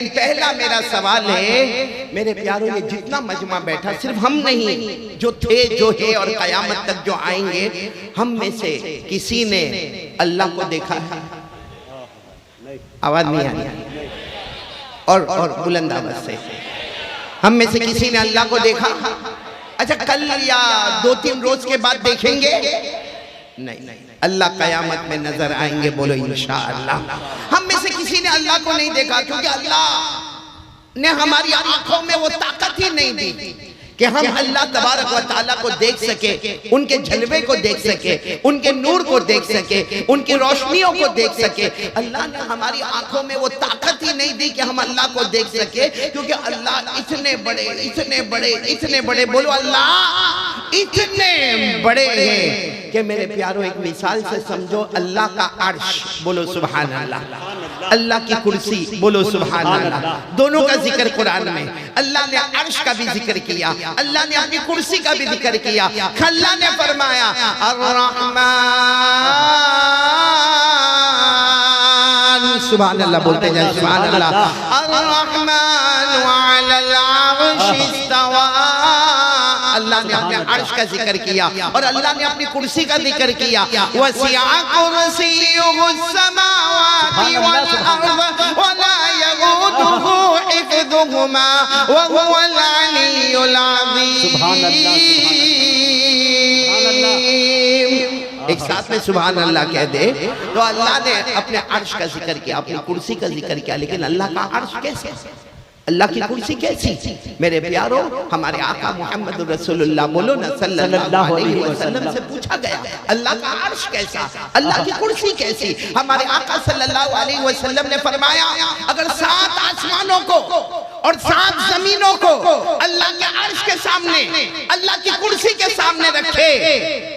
पहला मेरा सवाल है मेरे प्यारों, ये जितना मजमा बैठा सिर्फ हम नहीं, जो थे जो है और कयामत तक जो आएंगे, हम में से किसी ने अल्लाह को देखा है? आवाज नहीं आ रही और बुलंद आवाज से, हम में से किसी ने अल्लाह को देखा? अच्छा, कल या 2-3 रोज के बाद देखेंगे? नहीं, अल्लाह कयामत में नजर आएंगे। बोलो इंशाअल्लाह। हम में से किसी ने अल्लाह को नहीं देखा, क्योंकि अल्लाह ने हमारी आंखों में वो ताकत ही नहीं दी कि हम अल्लाह तबारक व तआला को देख सके, उनके जलवे को देख सके, उनके नूर को देख सके, उनकी रोशनियों को देख सके। अल्लाह ने हमारी आंखों में वो ताकत ही नहीं दी कि हम अल्लाह को देख सके, क्योंकि अल्लाह इतने बड़े, इतने बड़े, इतने बड़े, बोलो अल्लाह इतने बड़े हैं कि मेरे प्यारों, एक मिसाल से समझो, अल्लाह का अर्श, बोलो सुभान अल्लाह, अल्लाह की कुर्सी, बोलो सुभान अल्लाह, दोनों का जिक्र कुरान में। अल्लाह ने अर्श का भी जिक्र किया, अल्लाह ने अपनी कुर्सी का भी जिक्र किया। अल्लाह ने फरमाया अर्रहमान, सुभान अल्लाह, बोलते जाए सुभान अल्लाह। अर्रहमान अलल अर्श इस्तवा, अल्लाह ने अपने अर्श का जिक्र किया और अल्लाह ने अपनी कुर्सी का जिक्र किया। वसिअ कुर्सियुहुस समावाति वल अर्द वला यऊदुहु हिफ्दुहुमा व हुवल अलियुल अज़ीम। सुभान अल्लाह, सुभान अल्लाह। एक साथ में सुभान अल्लाह कह दे तो अल्लाह ने अपने अर्श का जिक्र किया, अपनी कुर्सी का जिक्र किया। लेकिन अल्लाह का अर्श कैसे, अल्लाह की कुर्सी कैसी? मेरे प्यारों, हमारे आका मोहम्मद रसूलुल्लाह, बोलो ना सल्लल्लाहु अलैहि वसल्लम से पूछा गया अल्लाह का अर्श कैसा, अल्लाह की कुर्सी कैसी? हमारे आका सल्लल्लाहु अलैहि वसल्लम ने फरमाया, अगर 7 आसमानों को और 7 जमीनों को अल्लाह के अर्श के सामने, अल्लाह की कुर्सी के सामने रखे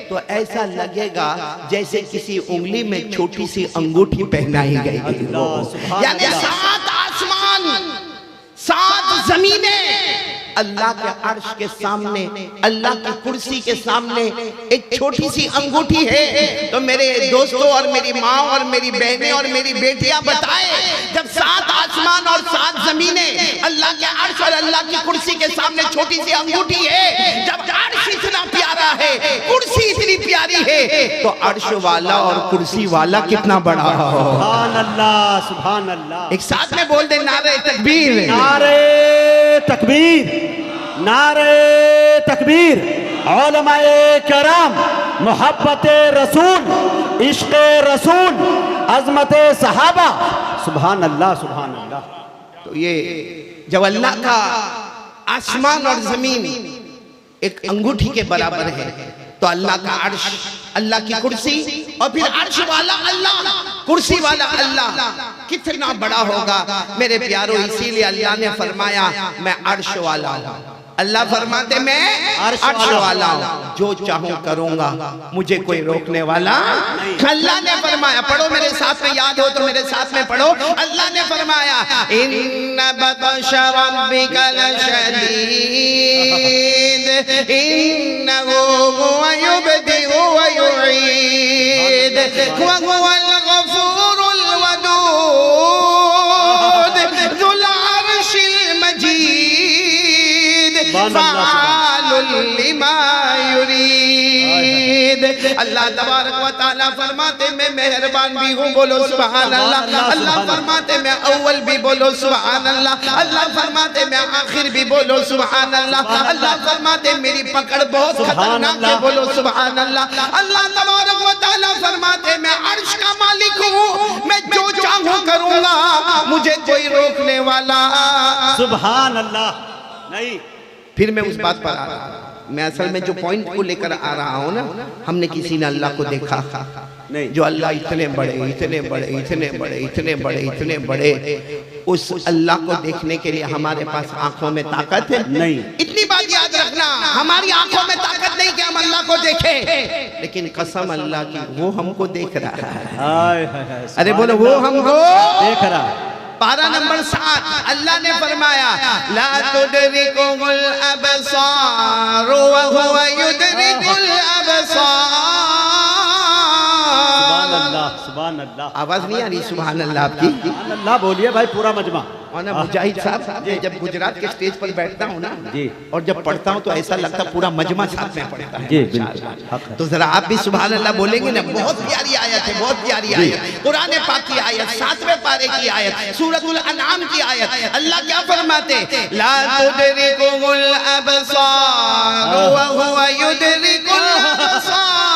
तो ऐसा लगेगा जैसे किसी उंगली में छोटी सी अंगूठी पहनाई गई। यानी 7 आसमान, 7 जमीनें अल्लाह के अर्श के सामने, अल्लाह की कुर्सी के सामने एक छोटी सी अंगूठी है। तो मेरे दोस्तों और मेरी माँ और मेरी बहनें और मेरी बेटियां बताएं, जब 7 आसमान और 7 जमीनें अल्लाह के अर्श और अल्लाह की कुर्सी के सामने छोटी सी अंगूठी है, जब अर्श इतना प्यारा है, कुर्सी इतनी प्यारी है, तो अर्श वाला और कुर्सी वाला कितना बड़ा हो। सुभान अल्लाह, सुभान अल्लाह। एक साथ में बोल दे नारे तकबीर, नारे तकबीर, नारे तकबीर। उलमाए करम, मोहब्बत रसूल, इश्क़ रसूल, अज़मत सहाबा, सुभान अल्लाह, सुभान अल्लाह। तो ये जब अल्लाह का आसमान और जमीन एक अंगूठी के बराबर है, तो अल्लाह का अर्श, अल्लाह की कुर्सी और फिर अर्श वाला अल्लाह, कुर्सी वाला अल्लाह कितना बड़ा होगा मेरे प्यारों। इसीलिए अल्लाह ने फरमाया मैं अर्श वाला हूँ। अल्लाह फरमाते मैं अर्श वाला हूँ, जो चाहूँ करूँगा, मुझे कोई रोकने वाला नहीं। अल्लाह ने फरमाया, पढ़ो मेरे साथ में, याद हो तो मेरे साथ में पढ़ो। अल्लाह ने फरमाया इन्ना बतशा रब्बिका लशदीद इन्नहु हुवा युबदिउ व युईद व हुवल गफूरुल वदूद ज़ुल अर्शिल मजीद फ़अालुल लिमा युरीद। अल्लाह तबारक व तआला फरमाते मैं मेहरबान भी हूँ, बोलो सुभान अल्लाह। अल्लाह फरमाते मैं अव्वल भी, बोलो सुभान अल्लाह। अल्लाह फरमाते मैं आखिर भी, बोलो सुभान अल्लाह। अल्लाह फरमाते मेरी पकड़ बहुत खतरनाक है, बोलो सुभान अल्लाह। अल्लाह तबारक व तआला फरमाते मैं अर्श का मालिक हूँ, मैं जो चाहूँ करूँगा, मुझे कोई रोकने वाला। सुभान अल्लाह नहीं। फिर मैं उस बात पर आ रहा हूँ, मैं असल में जो पॉइंट को लेकर आ रहा हूँ ना, हमने किसी ने अल्लाह को देखा नहीं। जो अल्लाह इतने बड़े, इतने बड़े, इतने बड़े, इतने बड़े, इतने बड़े, उस अल्लाह को देखने के लिए हमारे पास आंखों में ताकत है नहीं। इतनी बात याद रखना, हमारी आंखों में ताकत नहीं कि हम अल्लाह को देखें, लेकिन कसम अल्लाह की वो हमको देख रहा है। अरे बोलो, वो हमको देख रहा है। पारा नंबर 7 अल्लाह ने फरमाया ला तुदरिकुल अबसार व हुवा युदरिकुल अबसार। सुभान अल्लाह। आवाज नहीं आ रही सुभान अल्लाह आपकी? सुभान अल्लाह बोलिए भाई, पूरा मजमा। और ना मुजाहिद साहब, मैं जब गुजरात के स्टेज पर बैठता हूँ ना जी, और जब पढ़ता हूँ तो ऐसा लगता पूरा मजमा साथ में पढ़ता है जी, बिल्कुल हक है। तो जरा आप भी सुभान अल्लाह बोलेंगे ना। बहुत प्यारी आयत है, बहुत प्यारी आयत, कुरान पाक की आयत, 7वें पारे की आयत, सूरतुल अनआम की आयत। अल्लाह क्या फरमाते? ला तुदरिकुल अबसार व हुवा युदरिकुल अबसार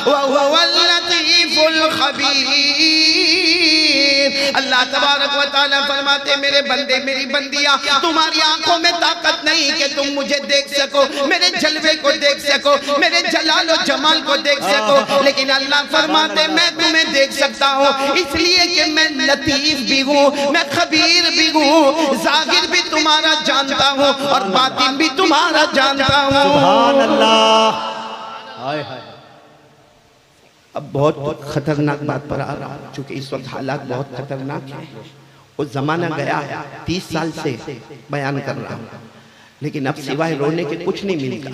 व हुवल लतीफुल खबीर। अल्लाह तबारक व तआला फरमाते, मेरे बंदे मेरी बंदियां, तुम्हारी आंखों में ताकत नहीं कि तुम मुझे देख सको, मेरे जलवे को देख सको, मेरे जलाल और जमाल को देख सको, लेकिन अल्लाह फरमाते मैं तुम्हें देख सकता हूँ इसलिए कि मैं लतीफ भी हूँ, मैं खबीर भी हूँ, जाहिर भी तुम्हारा जानता हूँ और बातिन भी तुम्हारा जानता हूँ। सुभान अल्लाह। हाय हाय। अब बहुत खतरनाक बात पर आ रहा हूँ, चूंकि इस वक्त हालात बहुत खतरनाक है। वो जमाना गया, 30 साल से बयान कर रहा हूँ, लेकिन अब सिवाय रोने के कुछ नहीं मिलेगा।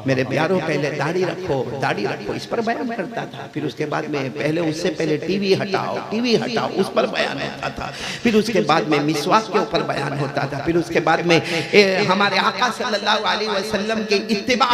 मेरे प्यारों, पहले दाढ़ी रखो, दाढ़ी रखो, इस पर बयान करता था। फिर उसके बाद में पहले, उससे पहले टीवी हटाओ, टीवी हटाओ, उस पर बयान होता था। फिर उसके बाद में मिसवाक के ऊपर बयान होता था। फिर उसके बाद में हमारे आका सल्लल्लाहु अलैहि वसल्लम के इत्तिबा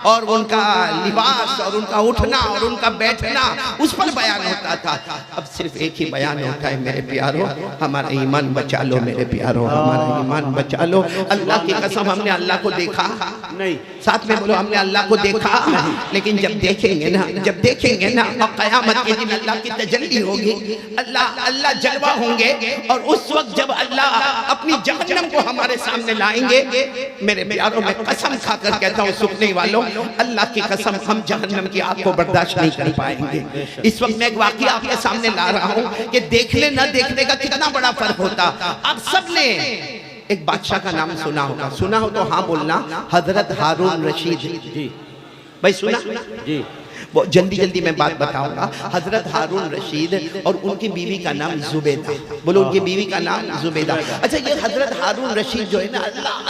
और उनका लिबास और उनका उठना और उनका बैठना, उस पर बयान होता था। अब सिर्फ एक ही बयान होता है, मेरे प्यारों हमारा ईमान बचा लो, मेरे प्यारों हमारा ईमान बचा लो। अल्लाह की कसम, हमने अल्लाह को देखा नहीं, साथ में बोलो हमने अल्लाह को देखा नहीं, लेकिन जब देखेंगे ना, जब देखेंगे ना और क़यामत के दिन अल्लाह की तजल्ली होगी, अल्लाह जलवा होंगे, और उस वक्त जब अल्लाह अपनी जहन्नम को हमारे सामने लाएंगे, मेरे प्यारों में कसम खाकर कहता हूँ सुनने वालों, अल्लाह की कसम, हम जहन्नम की आग को बर्दाश्त नहीं कर पाएंगे। इस वक्त मैं एक वाक़या आपके सामने ला रहा हूँ कि देखने न देखने का कितना बड़ा फर्क होता। आप सबने एक बादशाह का नाम सुना होगा, सुना हो तो हाँ बोलना, हजरत हारून रशीद जी। भाई सुना जी? बहुत जल्दी जल्दी मैं बात बताऊंगा। हजरत हारून रशीद और उनकी बीवी का नाम जुबैदा, बोलो उनकी बीवी का नाम जुबैदा। अच्छा, ये हजरत हारून रशीद जो है ना,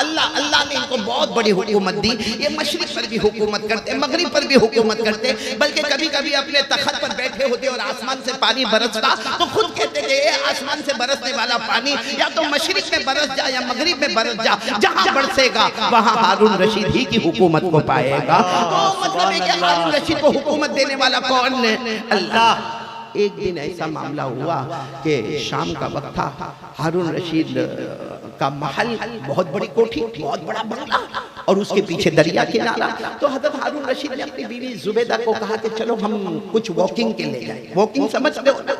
अल्लाह ने इनको बहुत बड़ी हुकूमत दी। ये मशरिक पर भी हुकूमत करते, मगरिब पर भी हुकूमत करते, बल्कि कभी कभी अपने तख्त पर बैठे होते और आसमान से पानी बरसता तो खुद कहते थे आसमान से बरसने वाला पानी या तो मशरिक में बरस जा या मगरिब में बरस जा, जहां बरसेगा वहां हारून रशीद ही की हुकूमत को पाएगा। तो मतलब है कि हारून रशीद को हुकूमत देने वाला कौन है? अल्लाह। एक दिन ऐसा मामला हुआ कि शाम का वक्त था, हारून रशीद का महल, बहुत बड़ी कोठी, बहुत बड़ा बंगला और उसके पीछे दरिया किनारा। तो हजरत हारून रशीद ने अपनी बीवी जुबैदा को कहा कि चलो हम कुछ वॉकिंग के लिए जाएं। वॉकिंग समझते हो ना?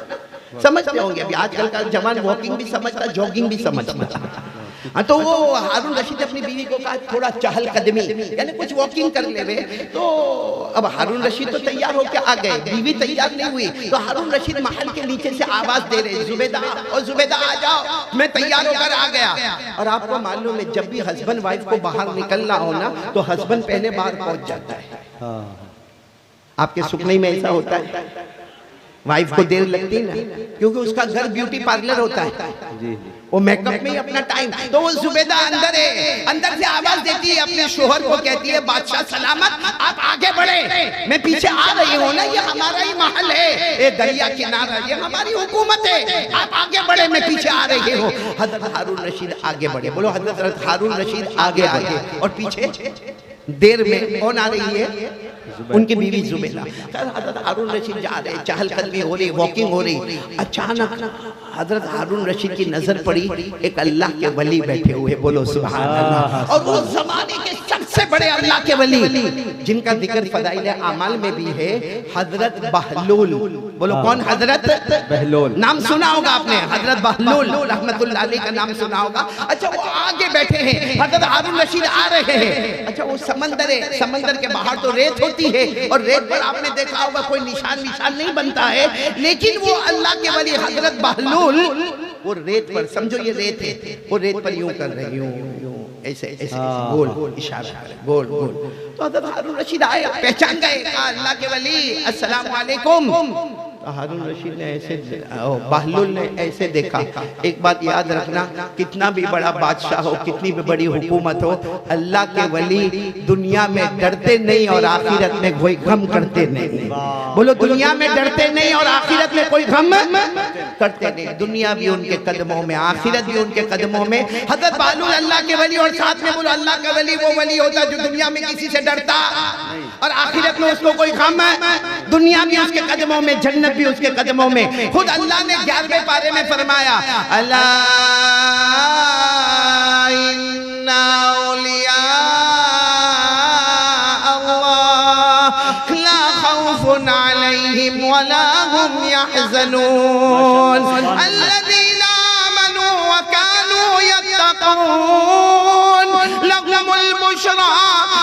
समझते होंगे, अभी आजकल का जवान वॉकिंग भी समझता, जॉगिंग भी समझता। तो वो हारून रशीद अपनी बीवी को कहा थोड़ा चहल कदमी, यानी कुछ वॉकिंग कर ले। तो अब हारून रशीद तो तैयार होकर आ गए, बीवी तैयार नहीं हुई, तो हारून रशीद महल के नीचे से आवाज दे रहे, जुबैदा और जुबैदा आ जाओ, मैं तैयार होकर आ गया। और आपको मालूम है जब भी हस्बैंड वाइफ को बाहर निकलना हो ना, तो हस्बैंड पहले बाहर पहुंच जाता है। आपके सुपने में ऐसा होता है? वाइफ को देर लगती है ना, क्योंकि उसका घर ब्यूटी पार्लर होता है, वो मेकअप में ही अपना टाइम। तो वो जुबैदा अंदर है, अंदर से आवाज देती है अपने शोहर को, कहती है बादशाह सलामत, आप आगे बढ़े, मैं पीछे आ रही हूँ ना, ये हमारा ही महल है, ये दरिया किनारा, ये हमारी हुकूमत है, आप आगे बढ़े, मैं पीछे आ रही हूँ। हजरत हारून रशीद आगे बढ़े, बोलो हजरत हारून रशीद आगे आगे, और पीछे देर में कौन आ रही है? उनकी बीवी जुबैदा। हजरत हारून रशीद जा रहे, चहल कदमी हो रही, वॉकिंग हो रही। अचानक हजरत हारून रशीद की नजर पड़ी, एक अल्लाह के वली बैठे हुए, बोलो सुभान अल्लाह। और वो जमाने के सबसे बड़े अल्लाह के वली, जिनका जिक्र फदाइल आमाल में भी है, हजरत बहलूल। बोलो कौन? हजरत बहलूल। नाम सुना होगा आपने, हजरत बहलूल रहमतुल्लाह अलैह का नाम सुना होगा। अच्छा, वो आगे बैठे हैं, हजरत हारून रशीद आ रहे हैं। अच्छा, वो समंदर है, समंदर के बाहर तो रेत होती है, और रेत पर आपने देखा होगा कोई निशान नहीं बनता है, लेकिन वो अल्लाह के वली हजरत बहलूल, वो रेत पर, समझो ये रेत है, वो रेत पर यूं कर रहे, यूं ऐसे ऐसे गोल इशारा कर, गोल गोल। तो हजरत हारून रशीद आए, पहचान गए, अल्लाह के वली अस्सलाम वालेकुम। हारून रशीद ने ऐसे, बहलुल ने ऐसे देखा। एक बात याद रखना, कितना भी बड़ा बादशाह हो, कितनी भी बड़ी हुकूमत हो, अल्लाह के वली दुनिया में डरते नहीं और आखिरत में कोई गम करते नहीं। बोलो, दुनिया में डरते नहीं और आखिरत में कोई गम करते नहीं। दुनिया भी उनके कदमों में, आखिरत भी उनके कदमों में। हजरत बहलुल अल्लाह के वली, और साथ में बोलो अल्लाह का वली वो वली होता जो दुनिया में किसी से डरता और आखिरत में उसको कोई गम है। दुनिया भी उसके कदमों में, जन्नत भी उसके कदमों में। खुद अल्लाह ने 11वें पारे में फरमाया, अल्लाह इन्ना औलिया अल्लाह ला खौफुन अलैहिम वला हुम यहज़नून अल्लज़ीना आमनू व कानू यत्तक़ून लहुमुल बुशरा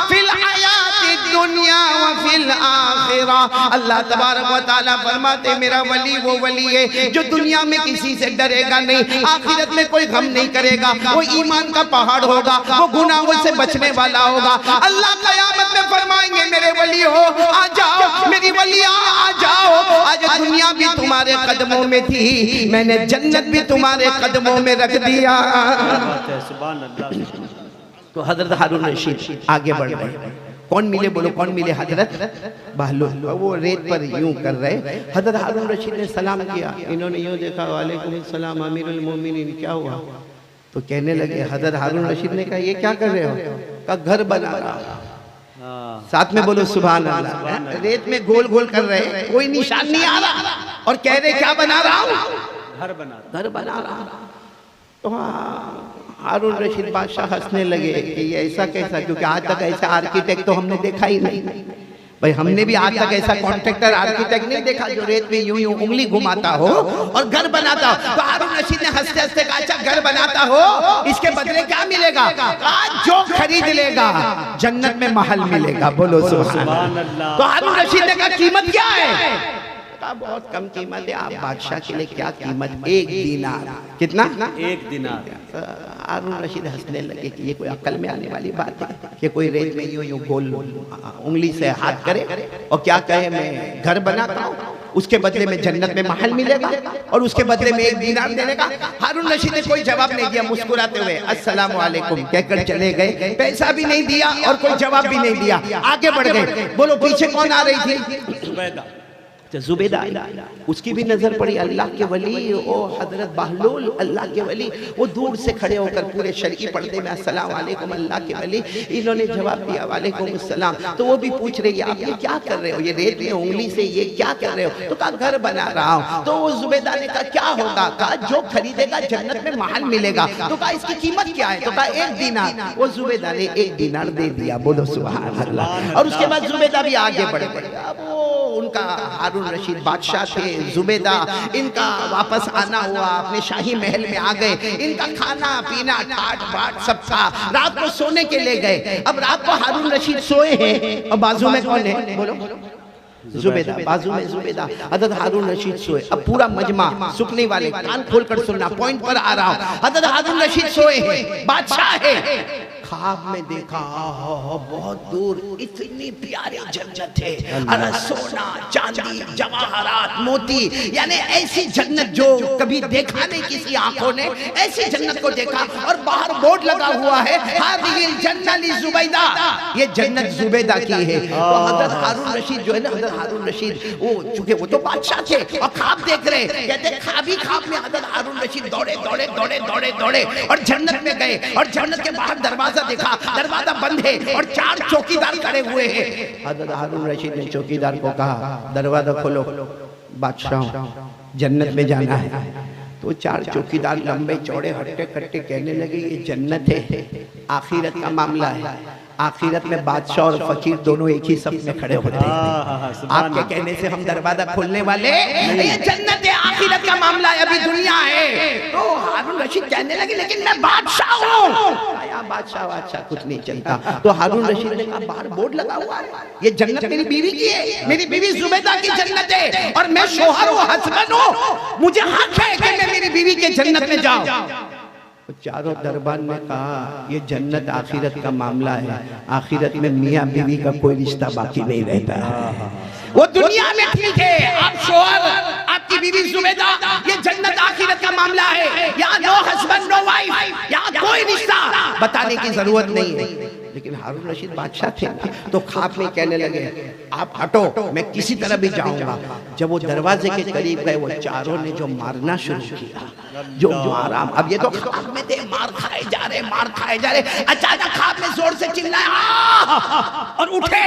फिल हयातिद दुनिया व फिल आखिरा। अल्लाह तबारक व तआला फरमाते, मेरा वली वो वली है जो दुनिया में किसी से डरेगा नहीं, आखिरत में कोई गम नहीं करेगा। वो ईमान का पहाड़ होगा, वो गुनाहों से बचने वाला होगा। अल्लाह क़यामत में फरमाएंगे, मेरे वली हो आ जाओ, मेरी वलिया आ जाओ। आज दुनिया भी तुम्हारे कदमों में थी, मैंने जन्नत भी तुम्हारे कदमों में रख दिया। सुभान अल्लाह। तो हजरत हारून रशीद आगे बढ़ गए। कौन मिले? बोलो कौन मिले? हजरत बहलुल। वो रेत पर यूं कर रहे। हजरत हारून रशीद ने सलाम किया, इन्होंने यूं देखा, वालेकुम सलाम अमीरुल मोमिनीन, क्या हुआ? तो कहने लगे, हजरत हारून रशीद ने कहा, ये क्या कर रहे हो? का घर बना रहा। साथ में बोलो सुभान अल्लाह। रेत में गोल गोल कर रहे, कोई निशान नहीं आ रहा, और कह रहे क्या बना रहा हूँ? घर बना रहा। तो हारून रशीद बादशाह हंसने लगे कि ये ऐसा कैसा, क्योंकि आज तक ऐसा आर्किटेक्ट तो हमने देखा ही नहीं। भाई हमने भी आज तक ऐसा कॉन्ट्रैक्टर आर्किटेक्ट नहीं देखा जो रेत में यूं यूं उंगली घुमाता हो और घर बनाता हो। तो हारून रशीद ने हंसते हंसते कहा, अच्छा घर बनाता हो, इसके बदले क्या मिलेगा? आज जो खरीद लेगा जन्नत में महल मिलेगा। बोलो सुभान अल्लाह। तो हारून रशीद ने कहा, कीमत क्या है? बहुत कम कीमत है। आप बादशाह के लिए क्या कीमत? 1 दीनार। कितना? 1 दीनार। हारून रशीद हंसने लगे कि ये कोई अकल में आने वाली बात है कि कोई रेत में यूं यूं गोल उंगली से हाथ करे और क्या कहे, मैं घर बनाता हूँ, उसके बदले में जन्नत में महल मिलेगा और उसके बदले में 1 दीनार देने का। हारून रशीद ने कोई जवाब नहीं दिया, मुस्कुराते हुए अस्सलाम वालेकुम कहकर चले गए। पैसा भी नहीं दिया और कोई जवाब भी नहीं दिया, आगे बढ़ गए। बोलो पीछे कौन आ रही थी? जुबैदा। उसकी भी नजर पड़ी अल्लाह के वली, ओ हजरत बहलुल अल्लाह के वली। वो दूर से खड़े होकर पूरे शरई पर्दे में अस्सलाम वालेकुम अल्लाह के वली। इन्होंने जवाब दिया वालेकुम अस्सलाम। तो वो भी पूछ रही है, आप ये क्या कर रहे हो? ये रेत में उंगली से ये क्या कर रहे हो? तो कहा घर बना रहा हूँ। तो वो जुबैदा ने कहा क्या होगा? कहा जो खरीदेगा जन्नत में महल मिलेगा। तो कहा इसकी कीमत क्या है? तो कहा 1 दीनार। वो जुबैदा ने 1 दीनार दे दिया। बोलो सुभान अल्लाह। और उसके बाद जुबैदा भी आगे बढ़ गए। अब वो उनका हारून रशीद बादशाह थे, जुबैदा इनका वापस आना हुआ, अपने शाही महल में आ गए। इनका खाना पीना ठाट बाट सब था। रात को सोने के लिए गए। अब रात को हारून रशीद सोए हैं और बाजू में कौन है? बोलो जुबैदा। बाजू में जुबैदा, हजरत हारून रशीद सोए। अब पूरा मजमा सुनने वाले कान खोलकर सुनना, पॉइंट पर आ रहा हूं। हजरत हारून रशीद सोए हैं, बादशाह है। ख्वाब में देखा, बहुत दूर इतनी प्यारी जन्नत है, अरे सोना चांदी जवाहरात मोती, यानी ऐसी जन्नत जो कभी देखा नहीं किसी आंखों ने, ऐसी जन्नत को देखा। और बाहर बोर्ड लगा हुआ है, हादिहिल जन्नत ली जुबैदा, ये जन्नत जुबैदा की है। तो हजरत हारून रशीद जो है ना, हजरत हारून रशीद वो चूंकि वो तो बादशाह थे और ख्वाब देख रहे, कहते ख्वाब में हजरत हारून रशीद दौड़े दौड़े दौड़े दौड़े दौड़े और जन्नत में गए। और जन्नत के बाहर दरवाजा देखा, दरवाजा बंद है और 4 चौकीदार खड़े हुए हैं। हजरत हारून रशीद ने चौकीदार को कहा, दरवाजा खोलो, बादशाह जन्नत में जाना है। तो 4 चौकीदार लंबे चौड़े हट्टे कट्टे कहने लगे, ये जन्नत है, आखिरत का मामला है। आखिरत में बादशाह और फकीर दोनों एक ही सफ में खड़े होते हैं। आपके कहने से हम दरवाजा खोलने वाले, ये जन्नत है, आखिरत का मामला है, अभी दुनिया है। तो हारून रशीद कहने लगे, लेकिन मैं बादशाह हूँ। बादशाह कुछ नहीं चलता। तो हारून रशीद ने कहा, बाहर बोर्ड लगा हुआ है, ये जन्नत मेरी बीवी की है, मेरी बीवी जुबैदा की जन्नत है और मैं शोहर हूँ, हस्बैंड हूँ, मुझे हक है कि मैं मेरी बीवी के जन्नत में जाऊँ। चारों दरबार ने कहा, ये जन्नत आखिरत का मामला है, आखिरत में मियाँ बीवी का कोई रिश्ता बाकी नहीं रहता है। वो दुनिया में ठीक है, आप शोहर, आपकी बीवी जुबैदा, ये जन्नत आखिरत का मामला है। यहाँ नो हस्बैंड नो वाइफ, यहाँ कोई रिश्ता बताने की जरूरत नहीं है। लेकिन हारून रशीद बादशाह थे ना, तो ख्वाब में कहने लगे आप हटो, मैं किसी तरह भी जाऊंगा। जब वो दरवाजे के करीब गए, वो चारों ने जो मारना शुरू किया, जो मारा, अब ये तो ख्वाब में थे, मार खाए जा रहे, मार खाए जा रहे। अचानक ख्वाब में जोर से चिल्लाया और उठे,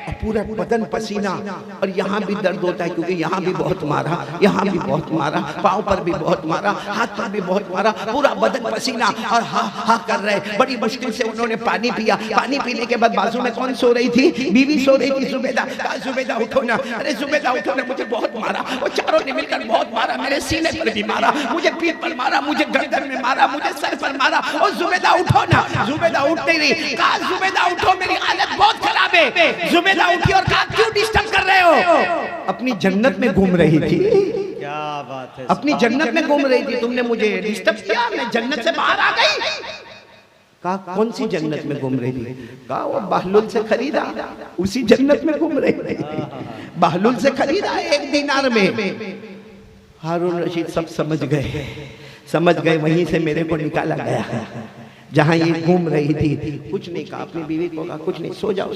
और पूरा बदन पसीना, और यहाँ भी दर्द होता है क्योंकि यहाँ भी बहुत मारा, यहाँ भी बहुत मारा, पाँव पर भी बहुत मारा, हाथ पर भी बहुत मारा, पूरा बदन पसीना, और हा हा कर रहे। बड़ी मुश्किल से उन्होंने पानी पिया। पानी पीने के बाद बाजू में कौन सो रही थी? बीवी सो रही थी, जुबैदा। जुबैदा उठो ना, अरे जुबैदा उठो ना, मुझे बहुत मारा, वो चारों ने मिलकर बहुत मारा, मेरे सीने पर भी मारा, मुझे पीठ पर मारा, मुझे गर्दन में मारा, मुझे सर पर मारा। और जुबैदा उठो ना। जुबैदा उठ नहीं रही। कहा जुबैदा उठो, मेरी हालत बहुत खराब है। जुबैदा उठी और कहा क्यों डिस्टर्ब कर रहे हो? अपनी जन्नत में घूम रही थी। क्या बात है, अपनी जन्नत में घूम रही थी, तुमने मुझे डिस्टर्ब किया, मैं जन्नत से बाहर आ गई। कहा कौन सी जन्नत में घूम रही थी? कहा वो बहलुल से खरीदा, उसी जन्नत में घूम रही थी। बहलुल से खरीदा 1 दीनार में। हारून रशीद सब समझ गए, वहीं से मेरे को निकाला गया जहाँ ये घूम रही थी। कुछ नहीं कहा, अपनी बीवी को कहा कुछ नहीं, सो जाओ,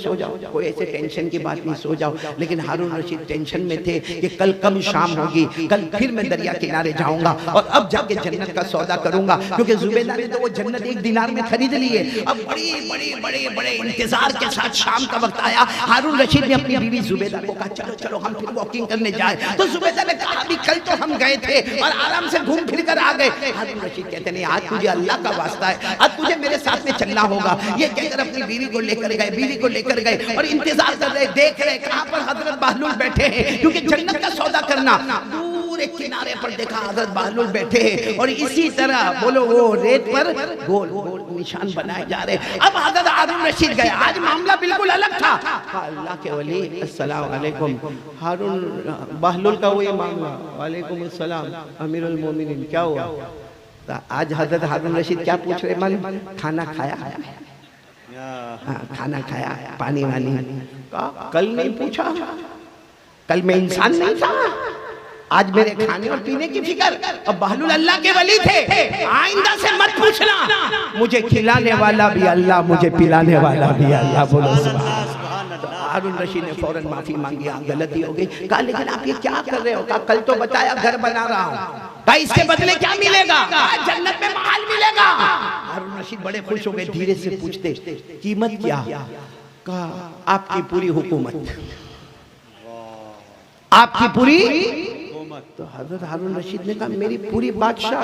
कोई ऐसे टेंशन की बात नहीं, सो जाओ। लेकिन हारून रशीद टेंशन में थे कि कल कम शाम होगी, कल फिर मैं दरिया किनारे जाऊंगा और अब जाके जन्नत का सौदा करूंगा, क्योंकि जुबैदा ने तो वो जन्नत 1 दीनार में खरीद ली है। अब बड़े इंतजार के साथ शाम का वक्त आया। हारून रशीद ने अपनी बीवी जुबैदा को कहा चलो चलो हम फिर वॉकिंग करने जाए। तो जुबैदा ने कहा अभी कल तो हम गए थे और आराम से घूम फिर कर आ गए। हारून रशीद कहते नहीं, आज तुझे अल्लाह का वास्ता है, आज तुझे मेरे साथ में चलना होगा। ये कहकर अपनी बीवी को लेकर गए और इंतजार कर रहे, देख रहे कहां पर हजरत बहलुल बैठे हैं, क्योंकि जन्नत का सौदा करना। दूर एक किनारे पर देखा हजरत बहलुल बैठे हैं और इसी तरह बोलो वो रेत पर गोल गोल निशान बनाए जा रहे। अब हजरत हारून रशीद गए, आज मामला बिल्कुल अलग था। अल्लाह के वली अस्सलाम वालेकुम, हारून बहलुल का वही मामला, वालेकुम अस्सलाम अमीरुल मोमिनीन, क्या हुआ? आज हजरत हारून रशीद क्या पूछ रहे मालूम? खाना खाया? खाना खाया, पानी वानी? कल नहीं पूछा, कल मैं इंसान नहीं था, आज मेरे खाने और पीने की फिक्र। अब बहलुल अल्लाह के वली थे, आइंदा से मत पूछना। मुझे खिलाने वाला भी अल्लाह, मुझे पिलाने वाला भी अल्लाह। बोलो सुभान। हारून रशीद ने फौरन माफी मांगी, गलती हो गई। कहा लेकिन आप ये क्या कर रहे हो? कहा कल तो बताया घर बना रहा हूँ। कहा इसके बदले क्या मिलेगा? जन्नत में महल मिलेगा। हारून रशीद बड़े खुश हो गए, धीरे से पूछते कीमत क्या? कहा आपकी पूरी हुकूमत, आपकी पूरी। तो हजरत हारून रशीद ने कहा मेरी पूरी बादशाह